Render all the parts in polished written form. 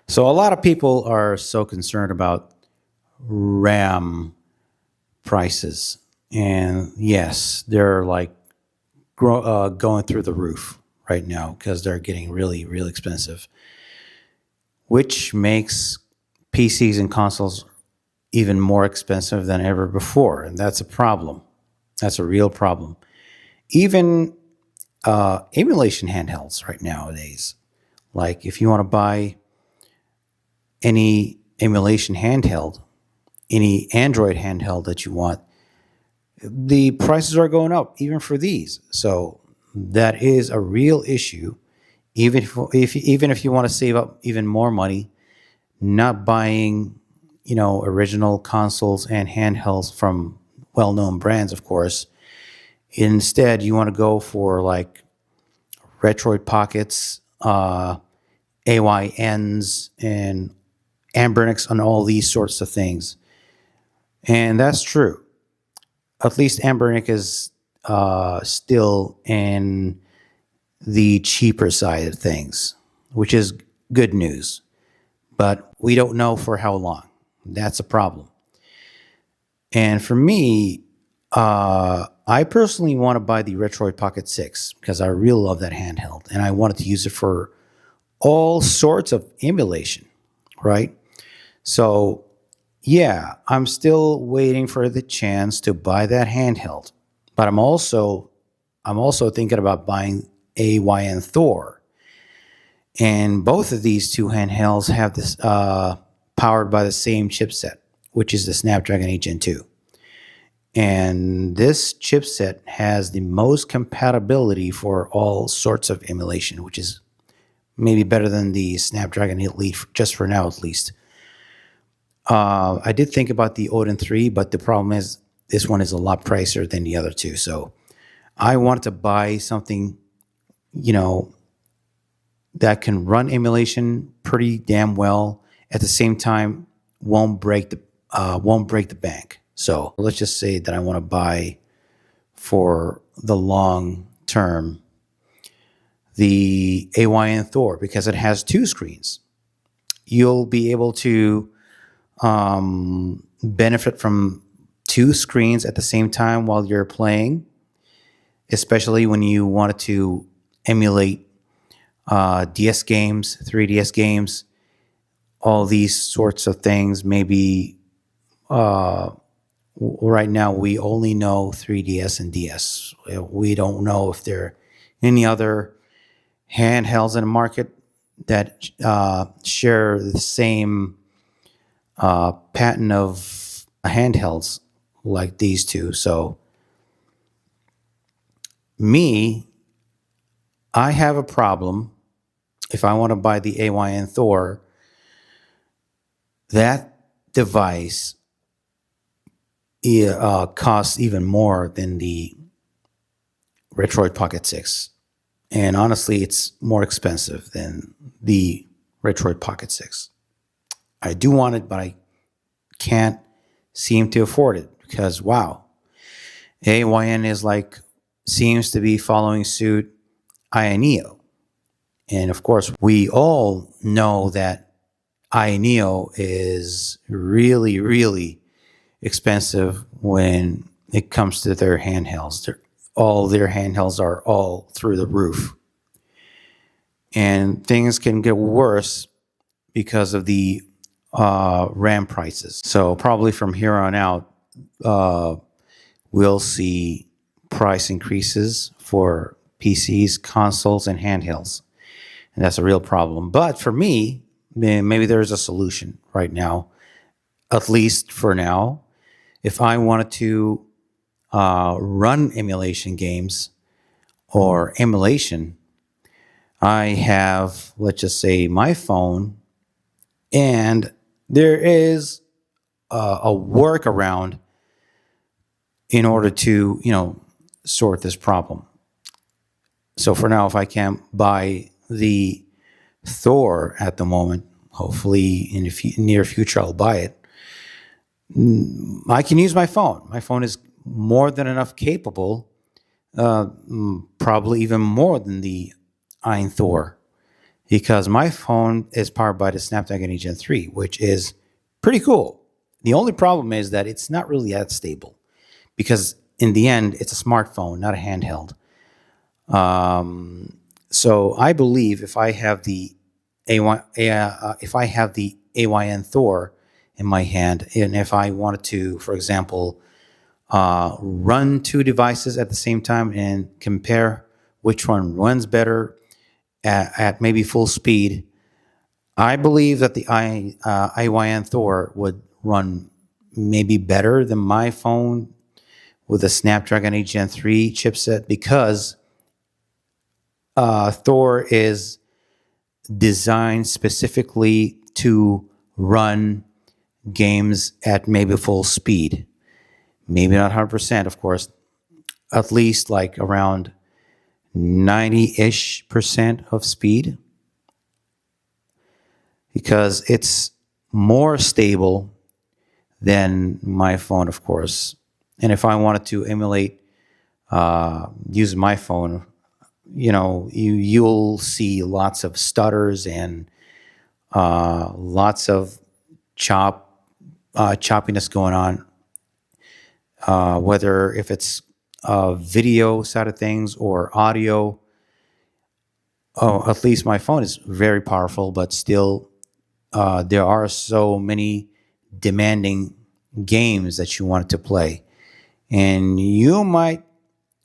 So a lot of people are so concerned about RAM prices, and yes, they're like going through the roof right now because they're getting really, really expensive, which makes PCs and consoles even more expensive than ever before, and that's a problem. That's a real problem. Even emulation handhelds right nowadays. Like if you want to buy any emulation handheld, any Android handheld that you want, the prices are going up even for these. So that is a real issue. Even if you want to save up even more money, not buying, original consoles and handhelds from well-known brands, of course. Instead, you want to go for like Retroid Pockets, AYNs, and Ambernics, and all these sorts of things. And that's true. At least Ambernic is still in the cheaper side of things, which is good news. But we don't know for how long. That's a problem. And for me, I personally want to buy the Retroid Pocket 6 because I really love that handheld and I wanted to use it for all sorts of emulation, right? So, yeah, I'm still waiting for the chance to buy that handheld. But I'm also thinking about buying AYN Thor. And both of these two handhelds have this powered by the same chipset, which is the Snapdragon 8 Gen 2. And this chipset has the most compatibility for all sorts of emulation, which is maybe better than the Snapdragon Elite, just for now at least. I did think about the Odin 3, but the problem is this one is a lot pricier than the other two. So I wanted to buy something, that can run emulation pretty damn well. At the same time, won't break the bank. So let's just say that I want to buy for the long term the AYN Thor because it has two screens. You'll be able to benefit from two screens at the same time while you're playing, especially when you wanted to emulate DS games, 3DS games, all these sorts of things. Maybe right now we only know 3DS and DS. We don't know if there are any other handhelds in the market that share the same pattern of handhelds like these two. So I have a problem. If I want to buy the AYN Thor, that device costs even more than the Retroid Pocket 6. And honestly, it's more expensive than the Retroid Pocket 6. I do want it, but I can't seem to afford it because, wow, AYN seems to be following suit Ioneo. And of course, we all know that Ioneo is really, really expensive when it comes to their handhelds. All their handhelds are all through the roof. And things can get worse because of the RAM prices. So probably from here on out, we'll see price increases for PCs, consoles, and handhelds. And that's a real problem. But for me, maybe there's a solution right now, at least for now. If I wanted to run emulation games or emulation, I have, let's just say, my phone, and there is a workaround in order to, sort this problem. So for now, if I can't buy the Thor at the moment, hopefully in the near future I'll buy it. I can use my phone. My phone is more than enough capable, probably even more than the Ein Thor. because my phone is powered by the Snapdragon 8 Gen 3, which is pretty cool. The only problem is that it's not really that stable because in the end, it's a smartphone, not a handheld. So I believe if I have the if I have the AYN Thor in my hand, and if I wanted to, for example, run two devices at the same time and compare which one runs better at maybe full speed, I believe that the AYN Thor would run maybe better than my phone with a Snapdragon 8 Gen 3 chipset because Thor is designed specifically to run games at maybe full speed. Maybe not 100%, of course, at least like around 90-ish% of speed because it's more stable than my phone, of course. And if I wanted to emulate use my phone, you'll see lots of stutters and lots of choppiness going on. Whether if it's video side of things or audio. Oh, at least my phone is very powerful, but still, there are so many demanding games that you want to play, and you might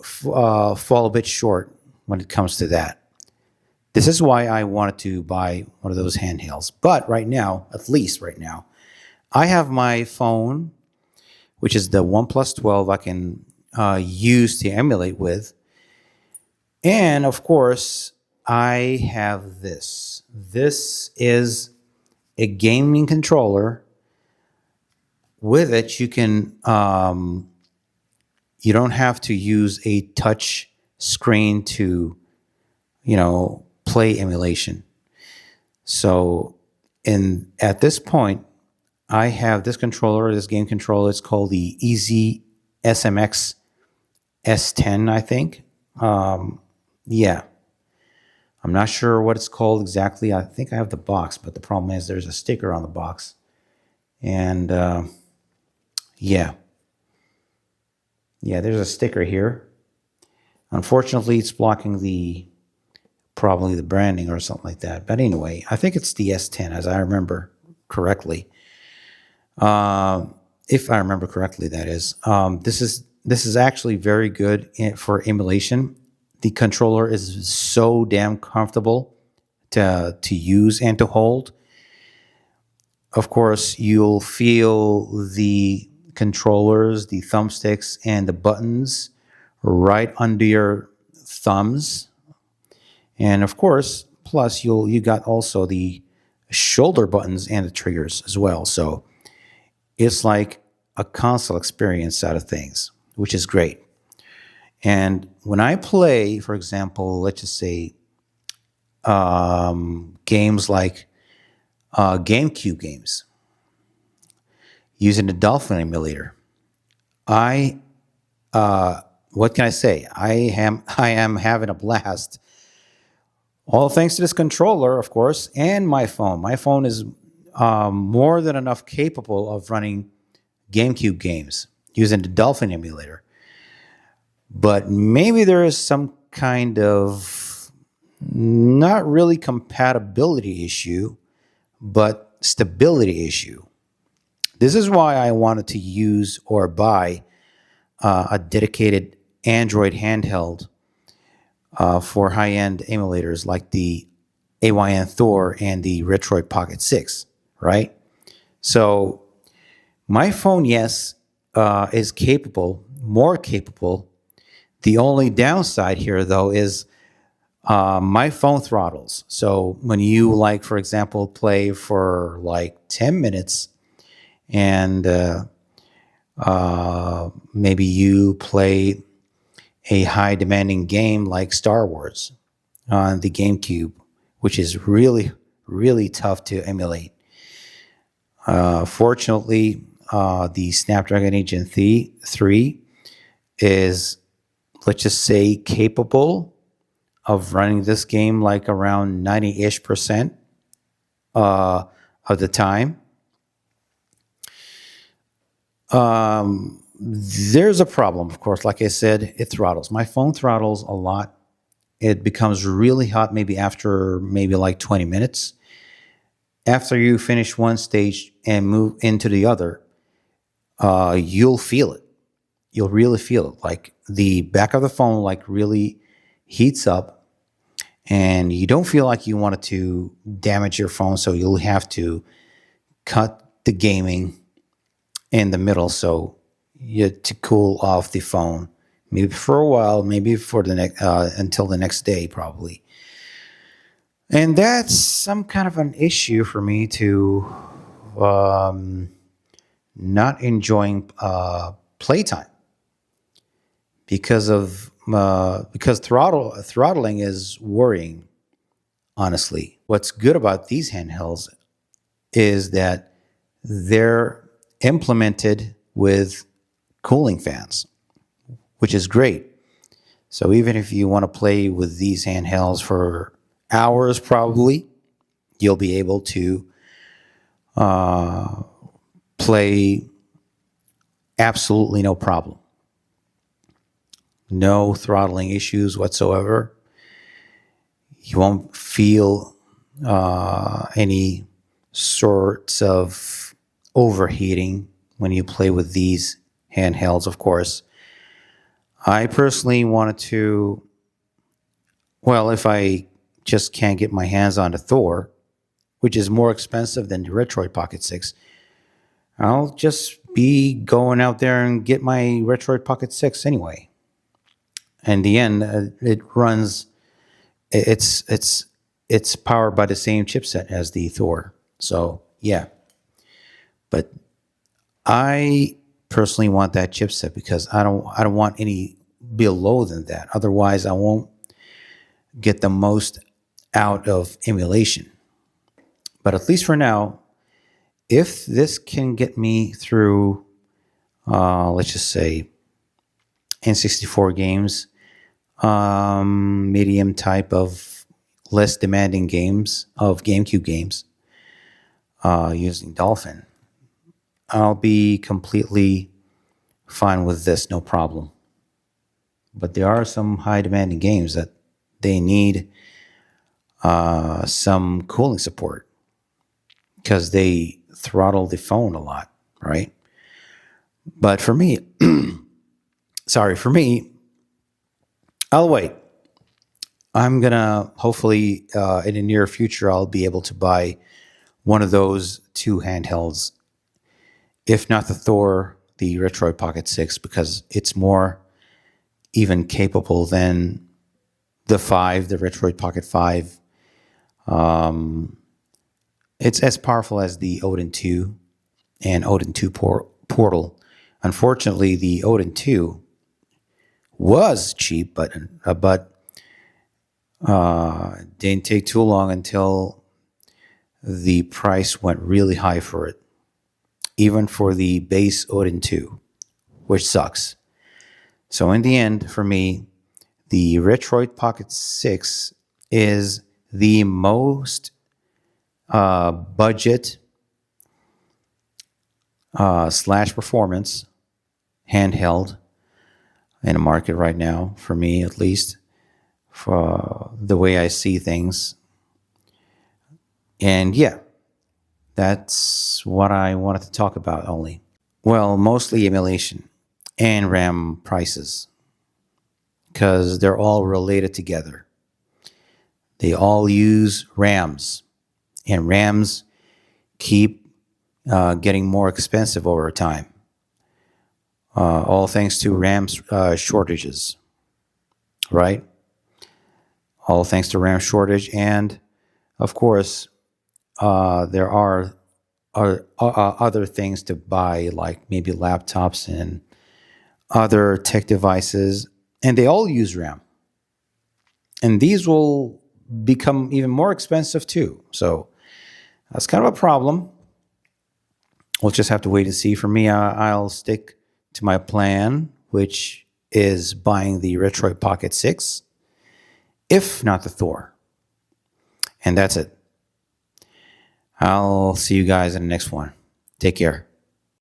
fall a bit short when it comes to that. This is why I wanted to buy one of those handhelds. But right now, at least right now, I have my phone, which is the OnePlus 12 I can use to emulate with. And of course, I have this. This is a gaming controller. With it, you can, you don't have to use a touch screen to, play emulation. So at this point, I have this controller, this game controller. It's called the Easy SMX S10, I think. Yeah. I'm not sure what it's called exactly. I think I have the box, but the problem is there's a sticker on the box. And yeah. Yeah, there's a sticker here. Unfortunately, it's blocking probably the branding or something like that. But anyway, I think it's the S10 as I remember correctly. If I remember correctly, that is. This is actually very good for emulation. The controller is so damn comfortable to use and to hold. Of course, you'll feel the controllers, the thumbsticks, and the buttons right under your thumbs. And of course, plus you got also the shoulder buttons and the triggers as well. So it's like a console experience side of things, which is great. And when I play, for example, let's just say games like GameCube games using the Dolphin emulator, what can I say? I am having a blast. All thanks to this controller, of course, and my phone. My phone is more than enough capable of running GameCube games using the Dolphin emulator. But maybe there is some kind of not really compatibility issue, but stability issue. This is why I wanted to use or buy a dedicated Android handheld for high-end emulators like the AYN Thor and the Retroid Pocket 6, right? So my phone, yes, is capable, more capable. The only downside here, though, is my phone throttles. So when you, like, for example, play for like 10 minutes and maybe you play a high demanding game like Star Wars on the GameCube, which is really, really tough to emulate. Fortunately, the Snapdragon 8 Gen 3 is, let's just say, capable of running this game like around 90-ish% uh, of the time. There's a problem, of course. Like I said, it throttles. My phone throttles a lot. It becomes really hot maybe after maybe like 20 minutes. After you finish one stage and move into the other, you'll feel it. You'll really feel it. Like the back of the phone like really heats up, and you don't feel like you wanted to damage your phone, so you'll have to cut the gaming in the middle so you to cool off the phone, maybe for a while, maybe for the next until the next day probably. And that's some kind of an issue for me to um, not enjoying playtime because throttling is worrying. Honestly, what's good about these handhelds is that they're implemented with cooling fans, which is great. So even if you want to play with these handhelds for hours, probably you'll be able to uh, play absolutely no problem. No throttling issues whatsoever. You won't feel any sorts of overheating when you play with these handhelds, of course. I personally wanted to, well, if I just can't get my hands on the Thor, which is more expensive than the Retroid Pocket 6, I'll just be going out there and get my Retroid Pocket 6 anyway. In the end, it runs. It's powered by the same chipset as the Thor. So yeah, but I personally want that chipset because I don't want any below than that. Otherwise, I won't get the most out of emulation. But at least for now, if this can get me through, let's just say, N64 games, medium type of less demanding games of GameCube games using Dolphin, I'll be completely fine with this, no problem. But there are some high demanding games that they need some cooling support because they throttle the phone a lot, right? But for me, for me, I'll wait. I'm gonna hopefully in the near future I'll be able to buy one of those two handhelds, if not the Thor, the Retroid Pocket 6, because it's more even capable than the Retroid Pocket 5. It's as powerful as the Odin 2 and Odin 2 Portal. Unfortunately, the Odin 2 was cheap, but didn't take too long until the price went really high for it, even for the base Odin 2, which sucks. So in the end, for me, the Retroid Pocket 6 is the most budget slash performance handheld in the market right now, for me at least, for the way I see things. And yeah, that's what I wanted to talk about only. Well, mostly emulation and RAM prices, because they're all related together. They all use RAMs, and RAMs keep getting more expensive over time. All thanks to RAM shortages, right? All thanks to RAM shortage, and of course, there are other things to buy, like maybe laptops and other tech devices, and they all use RAM. And these will become even more expensive too. So that's kind of a problem. We'll just have to wait and see. For me, I'll stick to my plan, which is buying the Retroid Pocket 6 if not the Thor. And that's it. I'll see you guys in the next one. Take care.